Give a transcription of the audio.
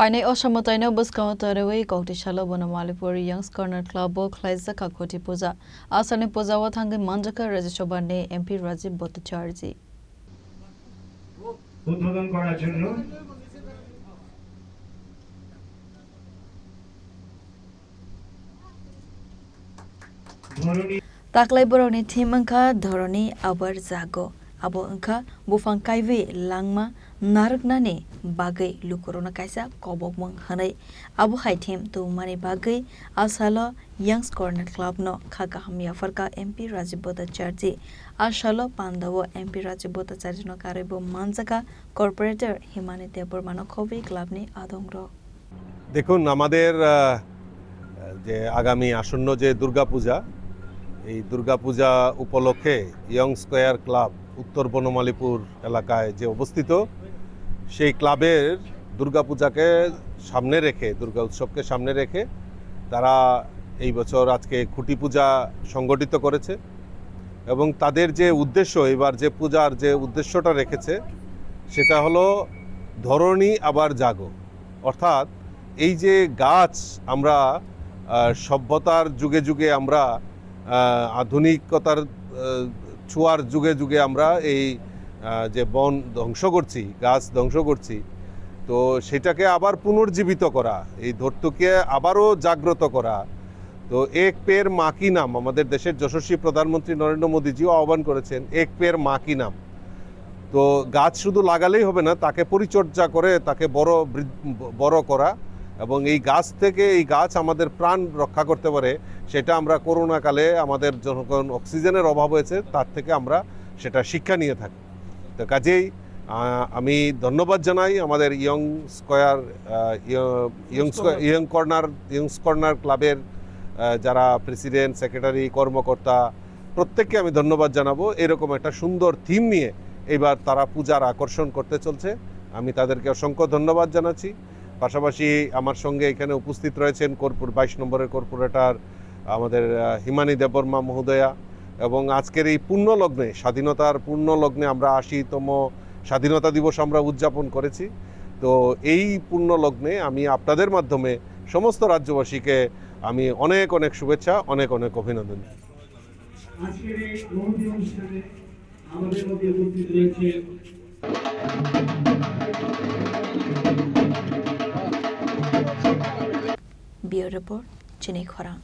Hainai Oshamotino Buskamotarawe, Gautishala Bonamalipuri, Young's Corner Club, Klaisaka Koti Puza, Asani Puzawa Tangi Manjaka, Rajishobane, MP Rajib Bhattacharjee. উদ্বোধন করার জন্য Taklai boroni thimangka dhoroni abar jago abo angka bufang kaiwe langma nargnani bagai lukorona kaisa kobokmang hanai abo haitim tu mani bagai asalo Young's Corner Club no khaga hamya farka MP Rajib Bhattacharjee asalo pandawo MP Rajib Bhattacharjee no karebo manjaka corporator Himani Debormano Khobi Club ni adongro দেখুন আমাদের যে আগামী আসন্ন যে দুর্গাপূজা এই দুর্গাপূজা উপলক্ষে young square club উত্তর বনমালীপুর এলাকায় যে অবস্থিত সেই ক্লাবের দুর্গাপূজাকে সামনে রেখে দুর্গা উৎসবকে সামনে রেখে তারা এই বছর আজকে খুঁটি পূজা সংগঠিত করেছে এবং তাদের যে উদ্দেশ্য এবার যে পূজার যে উদ্দেশ্যটা রেখেছে সেটা হলো ধরণী আবার জাগো অর্থাৎ এই যে গাছ আমরা সভ্যতার যুগে যুগে আমরা আধুনিকতার ছোঁয়ার যুগে যুগে আমরা এই যে বন ধ্বংস করছি গাছ ধ্বংস করছি তো সেটাকে আবার পুনর্জীবিত করা এই ধরতুকে আবারও জাগ্রত করা তো এক পের মা কি নাম আমাদের দেশের যশস্বী প্রধানমন্ত্রী নরেন্দ্র মোদীজিও আহ্বান করেছেন এক পের মা কি নাম তো গাছ শুধু লাগালেই হবে না তাকে পরিচর্যা করে তাকে বড় করা এবং এই গাছ থেকে এই গাছ আমাদের প্রাণ রক্ষা করতে পারে সেটা আমরা করোনাকালে আমাদের যখন অক্সিজেনের অভাব হয়েছে তার থেকে আমরা সেটা শিক্ষা নিয়ে থাকি তো কাজেই আমি ধন্যবাদ জানাই আমাদের ইয়ংস কর্নার ক্লাবের যারা প্রেসিডেন্ট সেক্রেটারি কর্মকর্তা প্রত্যেককে আমি ধন্যবাদ জানাবো এরকম একটা সুন্দর থিম নিয়ে এবার তারা পূজার আকর্ষণ করতে চলছে আমি তাদেরকে অসংখ্য ধন্যবাদ জানাচ্ছি পাশাপাশি আমার সঙ্গে এখানে উপস্থিত রয়েছেন 22 নম্বরের কর্পোরেটর আমাদের হিমানি দেববর্মা মহোদয়া এবং আজকের এই পুণ্যলগ্নে স্বাধীনতার পুণ্যলগ্নে আমরা 80তম স্বাধীনতা দিবস আমরা উদযাপন করেছি তো এই পুণ্যলগ্নে আমি আপনাদের মাধ্যমে সমস্ত রাজ্যবাসীকে আমি অনেক অনেক শুভেচ্ছা অনেক অনেক অভিনন্দন আজকের এই মহতি অনুষ্ঠানে আমাদের মধ্যে উপস্থিত রয়েছে Bureau Report, Chennai Khorang.